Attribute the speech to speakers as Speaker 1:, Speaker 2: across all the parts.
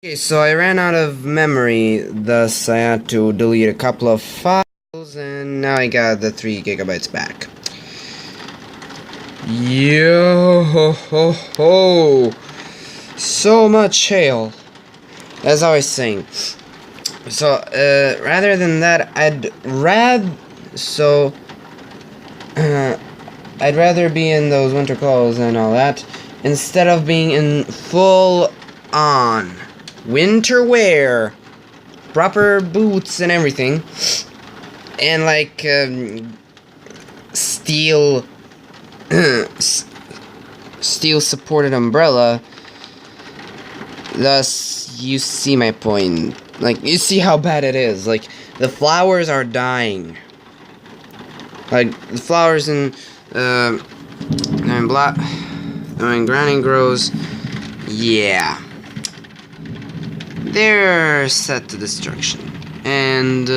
Speaker 1: Okay, so I ran out of memory, thus I had to delete a couple of files, and now I got the 3 gigabytes back. Yo ho ho ho! So much hail, as I was saying. So, rather than that, I'd rather be in those winter clothes and all that, instead of being in full-on winter wear, proper boots and everything, and like steel supported umbrella. Thus, you see my point. Like, you see how bad it is. Like, the flowers are dying. Like, the flowers in when Granny grows, yeah, they're set to destruction. And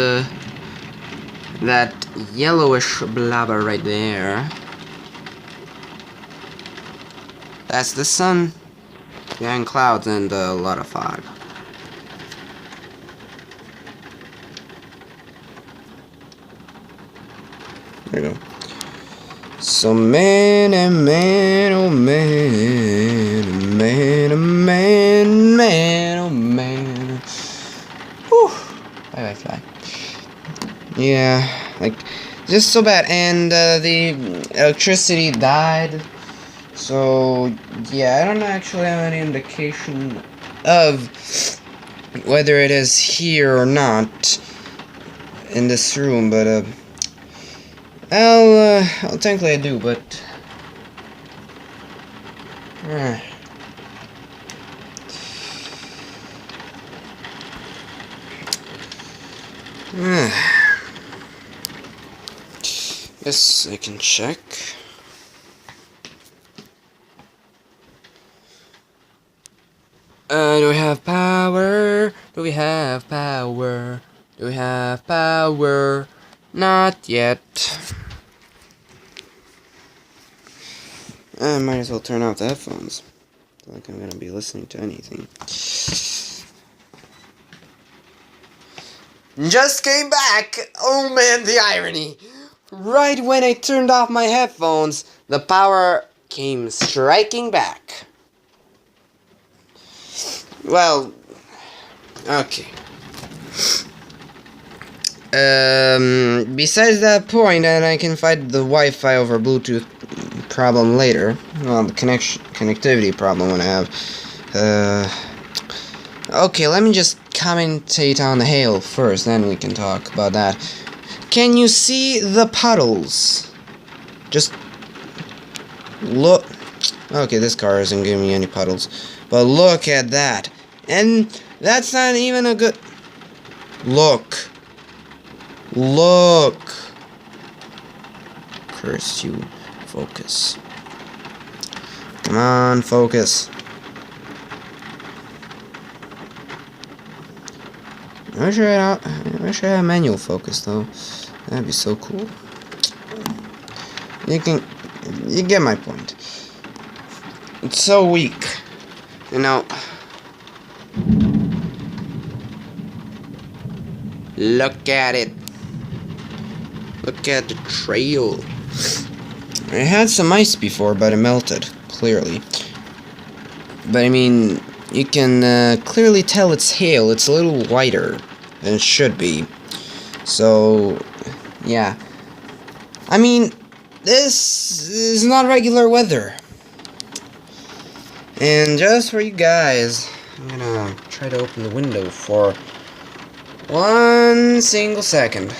Speaker 1: that yellowish blabber right there, that's the sun behind clouds and a lot of fog. There you go. So man, oh man, oh man, man, oh man, man, oh man. Whew. Bye, fly. Yeah, like, just so bad. And the electricity died. So, yeah, I don't actually have any indication of whether it is here or not in this room, but well, technically I do, but yes, I can check. Do we have power? Do we have power? Do we have power? Not yet. I might as well turn off the headphones. It's not like I'm gonna be listening to anything. Just came back! Oh man, the irony! Right when I turned off my headphones, the power came striking back. Well, okay. Besides that point, and I can fight the Wi-Fi over Bluetooth problem later. Well, the connectivity problem when I have. Okay, let me just commentate on the hail first, then we can talk about that. Can you see the puddles? Just look. Okay, this car isn't giving me any puddles. But look at that. And that's not even a good... Look. Look. Curse you. Focus. Come on, focus. I wish I had manual focus, though. That'd be so cool. You get my point. It's so weak. You know. Look at it. Look at the trail. I had some ice before, but it melted, clearly. But I mean, you can clearly tell it's hail. It's a little whiter than it should be. So, yeah. I mean, this is not regular weather. And just for you guys, I'm gonna try to open the window for 1 single second.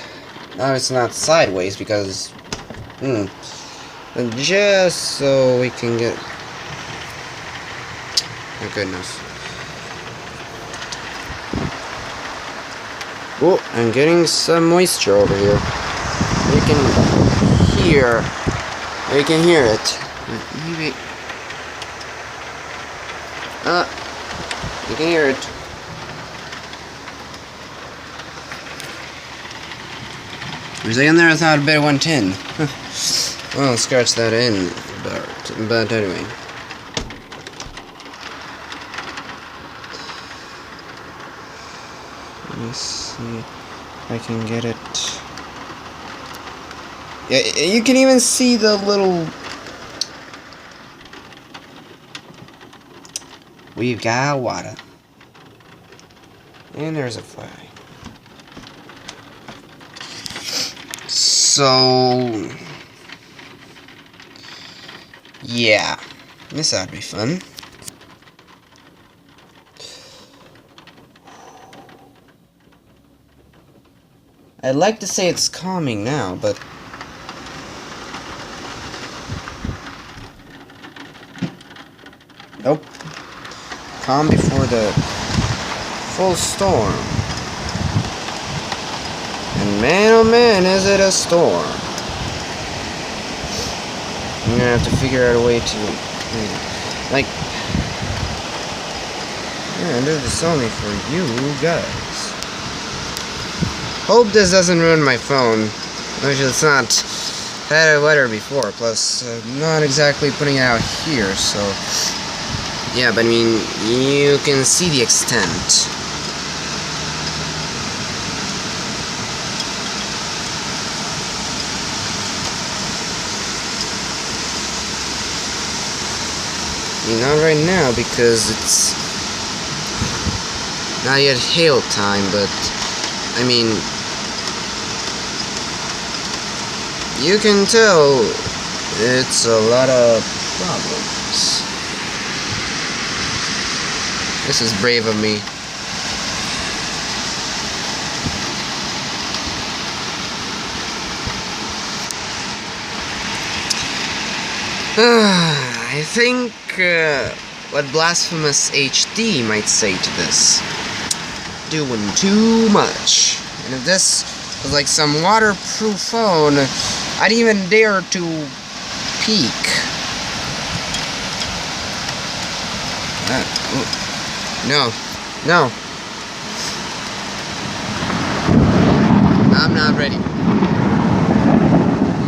Speaker 1: Now it's not sideways because, but just so we can get. Oh goodness. Oh, I'm getting some moisture over here. You can hear it. Maybe. You can hear it. For a second there, I thought I'd bet 110. Well, scratch that in, but anyway. Let me see if I can get it. Yeah, you can even see the little... We've got water. And there's a fly. So... yeah. This ought to be fun. I'd like to say it's calming now, but... nope. Calm before the full storm. And man, oh man, is it a storm. I'm gonna have to figure out a way to... like... yeah, I do this only for you guys. Hope this doesn't ruin my phone. Which it's not had weather before. Plus, I'm not exactly putting it out here, so... yeah, but I mean, you can see the extent. I mean, not right now, because it's not yet hail time, but, I mean, you can tell it's a lot of problems. This is brave of me. I think what Blasphemous HD might say to this. Doing too much. And if this was like some waterproof phone, I'd even dare to peek. No. No. I'm not ready.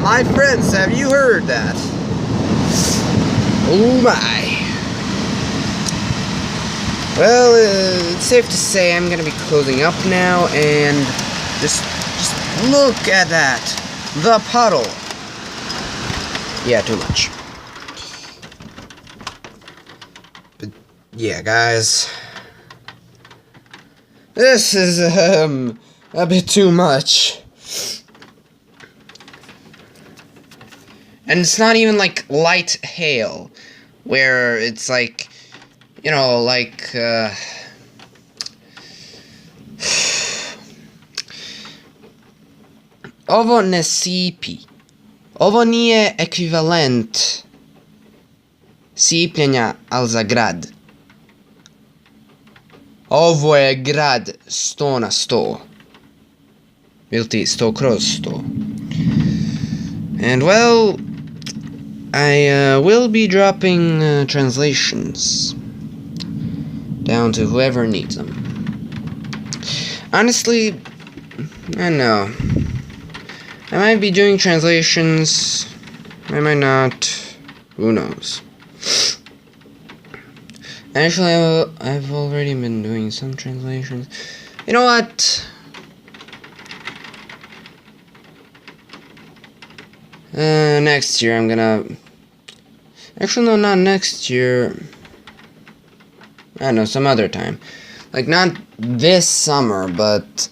Speaker 1: My friends, have you heard that? Oh my. Well, it's safe to say I'm gonna be closing up now, and just look at that. The puddle. Yeah, too much. But yeah, guys. This is, a bit too much. And it's not even like light hail, where it's like, you know, like, ovo ne sipi. Ovo nije ekvivalent sipljenja, al za grad. Ovo je grad 100 na 100. Ili ti 100 kroz 100. And well, I will be dropping translations down to whoever needs them. Honestly, I don't know. I might be doing translations. I might not. Who knows? Actually, I've already been doing some translations. You know what? Next year I'm gonna... actually, no, not next year. I don't know, some other time. Like, not this summer, but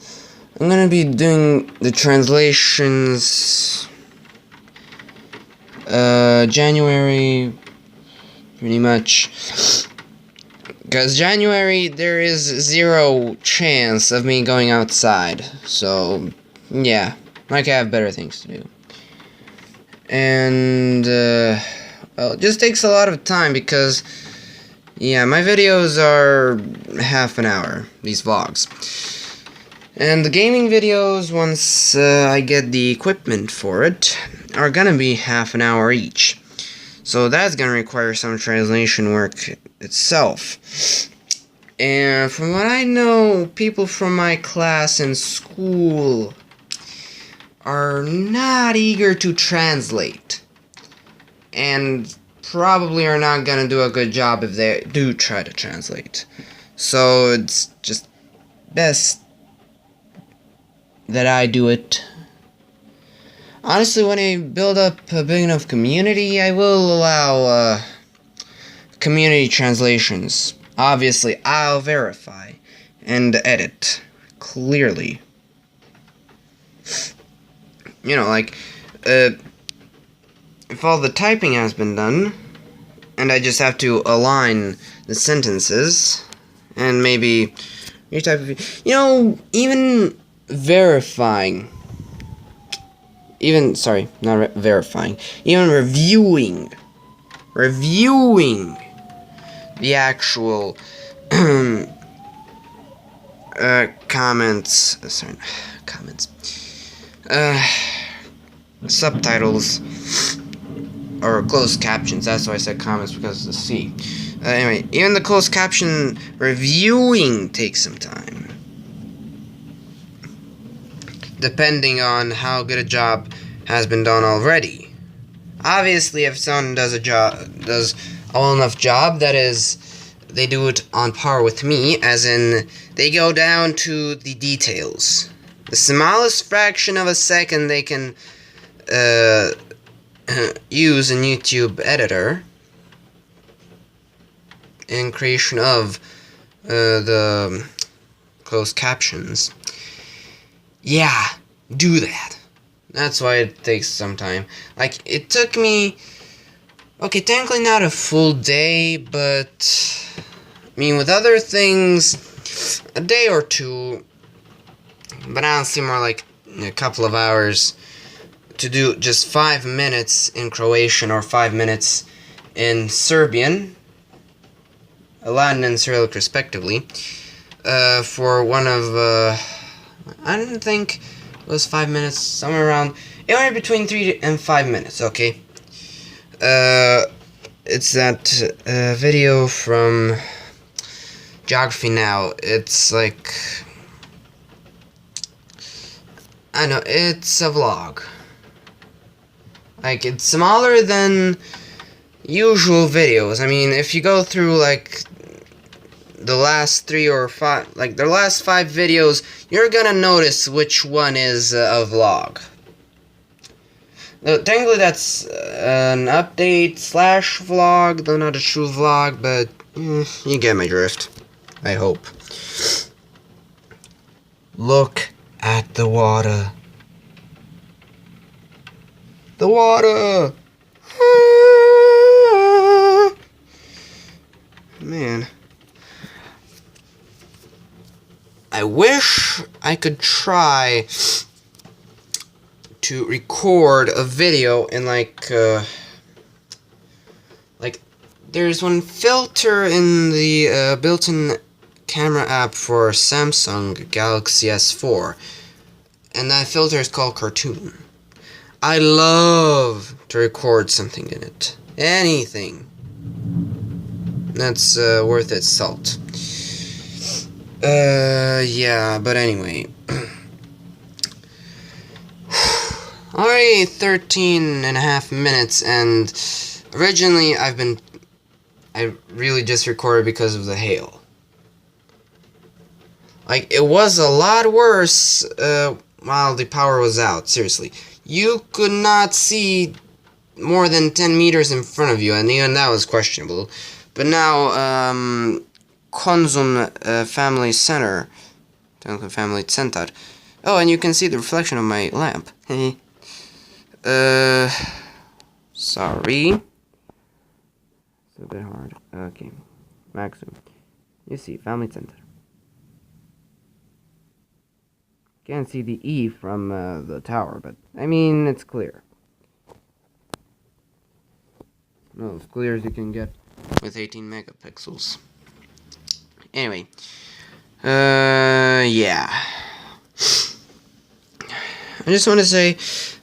Speaker 1: I'm gonna be doing the translations... January... pretty much. Because January, there is 0 chance of me going outside. So, yeah. Like, I have better things to do. And, well, it just takes a lot of time because, yeah, my videos are half an hour, these vlogs. And the gaming videos, once I get the equipment for it, are gonna be half an hour each. So that's gonna require some translation work itself. And from what I know, people from my class in school are not eager to translate, and probably are not gonna do a good job if they do try to translate. So it's just best that I do it. Honestly, when I build up a big enough community, I will allow community translations. Obviously, I'll verify and edit clearly. You know, like, if all the typing has been done, and I just have to align the sentences, and maybe retype, you know, even verifying, even, sorry, not verifying, even reviewing the actual subtitles or closed captions. That's why I said comments, because of the C. Anyway, even the closed caption reviewing takes some time, depending on how good a job has been done already. Obviously, if someone does a well enough job, that is, they do it on par with me, as in, they go down to the details. The smallest fraction of a second they can use a YouTube editor in creation of the closed captions. Yeah, do that. That's why it takes some time. Like, it took me, okay, technically not a full day, but I mean, with other things, a day or two, but honestly more like a couple of hours to do just 5 minutes in Croatian or 5 minutes in Serbian, Latin and Cyrillic respectively, for one of, I don't think it was 5 minutes, somewhere around, anywhere between 3 and 5 minutes, okay? It's that video from Geography Now. It's like, I know, it's a vlog. Like, it's smaller than usual videos. I mean, if you go through, like, the last 3 or 5, like, the last 5 videos, you're gonna notice which one is a vlog. Technically, that's an update / vlog, though not a true vlog, but you get my drift. I hope. Look at the water. The water! Man. I wish I could try to record a video in like there's one filter in the built-in camera app for Samsung Galaxy S4, and that filter is called Cartoon. I love to record something in it. Anything that's worth its salt. Yeah, but anyway. Already 13 and a half minutes, and originally I really just recorded because of the hail. Like, it was a lot worse while the power was out, seriously. You could not see more than 10 meters in front of you, and even that was questionable. But now, Konsum Family Center, oh, and you can see the reflection of my lamp. Sorry. It's a bit hard. Okay. Maximum. You see, Family Center. Can't see the E from the tower, but I mean, it's clear. Well, as clear as you can get with 18 megapixels. Anyway, yeah. I just want to say,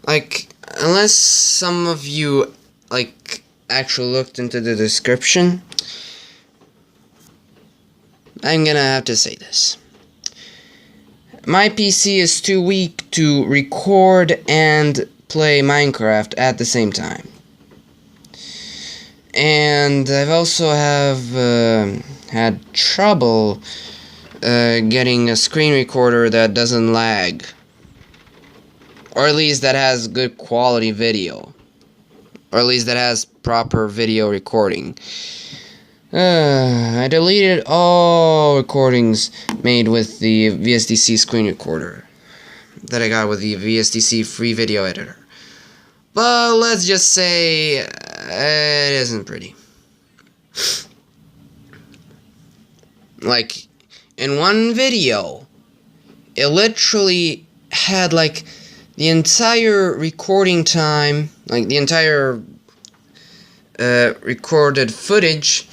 Speaker 1: like, unless some of you, like, actually looked into the description, I'm gonna have to say this. My PC is too weak to record and play Minecraft at the same time. And I've also had trouble getting a screen recorder that doesn't lag. Or at least that has good quality video. Or at least that has proper video recording. I deleted all recordings made with the VSDC screen recorder that I got with the VSDC free video editor. But let's just say it isn't pretty. Like, in one video, it literally had like the entire recording time, like the entire recorded footage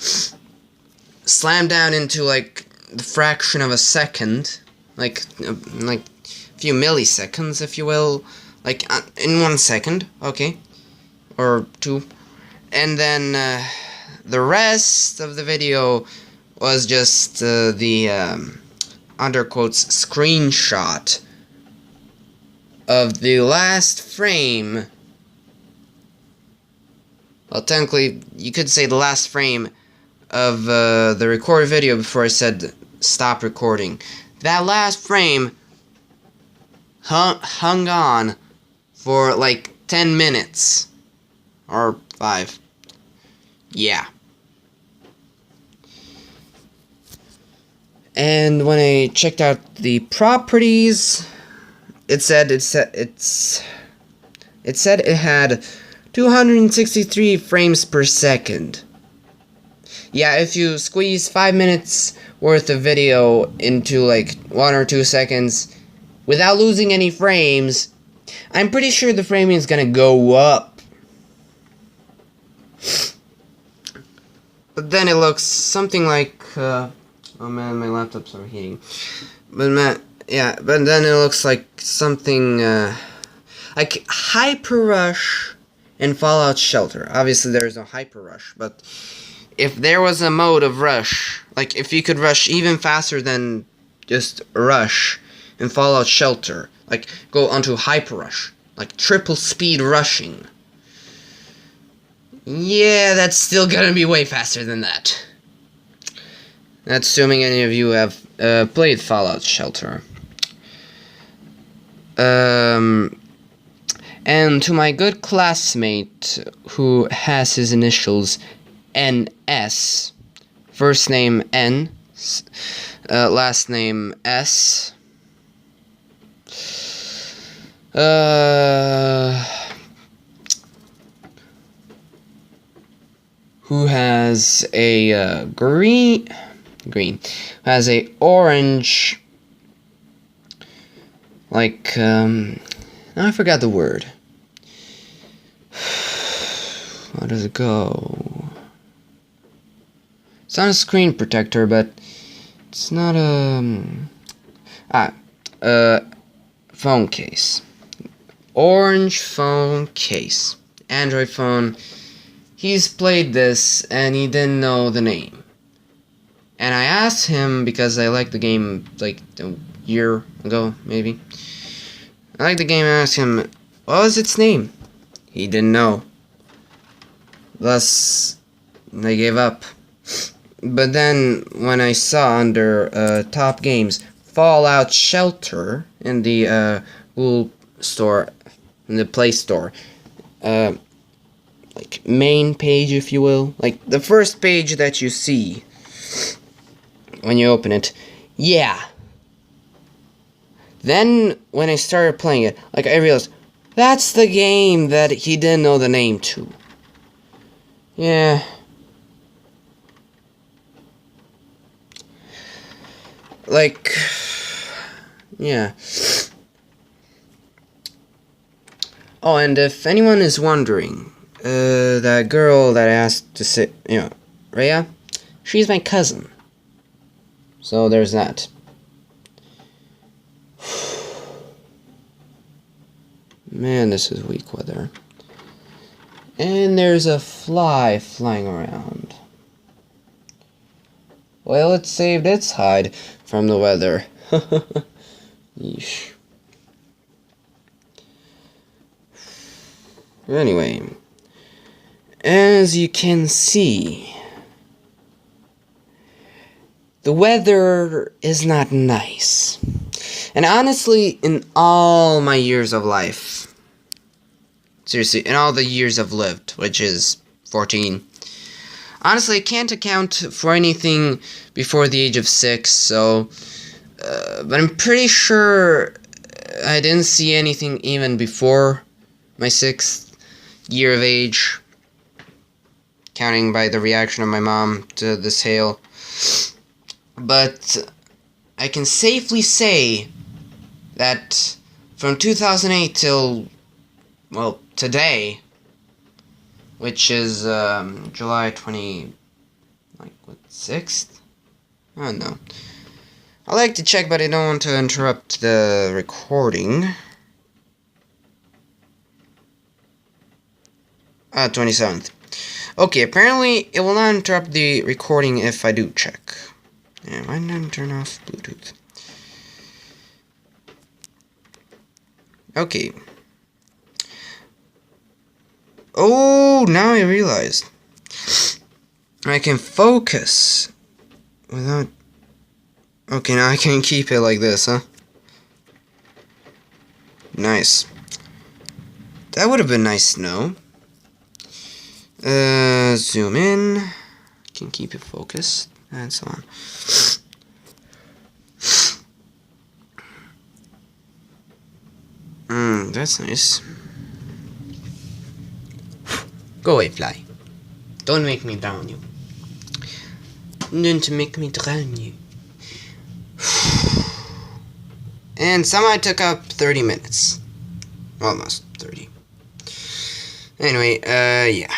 Speaker 1: slammed down into like the fraction of a second, like a few milliseconds, if you will, like in 1 second, okay, or 2, and then the rest of the video was just the under quotes screenshot of the last frame. Well, technically, you could say the last frame of the recorded video before I said stop recording. That last frame hung on for like 10 minutes. Or 5. Yeah. And when I checked out the properties, it said it had 263 frames per second. Yeah, if you squeeze 5 minutes worth of video into like 1 or 2 seconds without losing any frames, I'm pretty sure the framing is gonna go up. But then it looks something like oh man, my laptop's overheating. But then it looks like something like Hyper Rush in Fallout Shelter. Obviously there's no Hyper Rush, but if there was a mode of rush, like if you could rush even faster than just rush in Fallout Shelter, like go onto Hyper Rush, like triple speed rushing, yeah, that's still gonna be way faster than that. That's assuming any of you have played Fallout Shelter. And to my good classmate who has his initials NS, first name N, last name S, who has a green, has a orange, like, I forgot the word. How does it go? It's not a screen protector, but it's not a phone case. Orange phone case. Android phone. He's played this and he didn't know the name. And I asked him, because I liked the game like a year ago, maybe. I liked the game, and I asked him, what was its name? He didn't know. Thus, I gave up. But then, when I saw under top games, Fallout Shelter in the Google Store, in the Play Store, like main page, if you will, like the first page that you see when you open it, yeah. Then, when I started playing it, like, I realized, that's the game that he didn't know the name to. Yeah. Like, yeah. Oh, and if anyone is wondering, that girl that I asked to sit, Rhea, she's my cousin. So there's that. Man, this is weak weather. And there's a fly flying around. Well, it saved its hide from the weather. Yeesh. Anyway, as you can see, the weather is not nice. And honestly, in all my years of life, Seriously, in all the years I've lived, which is 14. Honestly, I can't account for anything before the age of 6, so... but I'm pretty sure I didn't see anything even before my 6th year of age. Counting by the reaction of my mom to this hail. But I can safely say that from 2008 till, well, today, which is July 6th? I don't know. I like to check, but I don't want to interrupt the recording. 27th. Okay, apparently it will not interrupt the recording if I do check. Yeah, why not turn off Bluetooth? Okay. Oh, now I realized. I can focus without... Okay, now I can keep it like this, huh? Nice. That would have been nice to know. Zoom in. Can keep it focused, and so on. That's nice. Go away, fly. Don't make me drown you. Don't make me drown you. And somehow it took up 30 minutes. Almost 30. Anyway, yeah.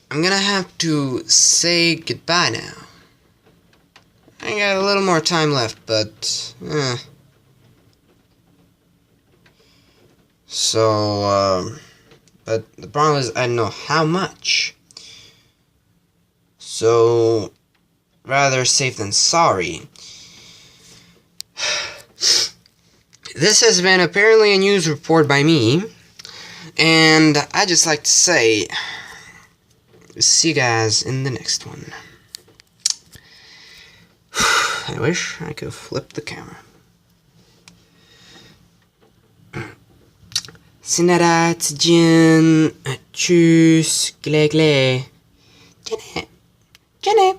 Speaker 1: I'm gonna have to say goodbye now. I got a little more time left, but... So, but the problem is I don't know how much. So, rather safe than sorry. This has been apparently a news report by me, and I just like to say, see you guys in the next one. I wish I could flip the camera. Sinarat Jin Tschüss Gle Jane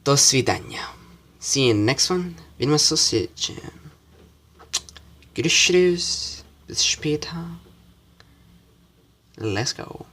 Speaker 1: До свидания. See you in the next one. Видимо sausage. Grüß, bis später. Let's go.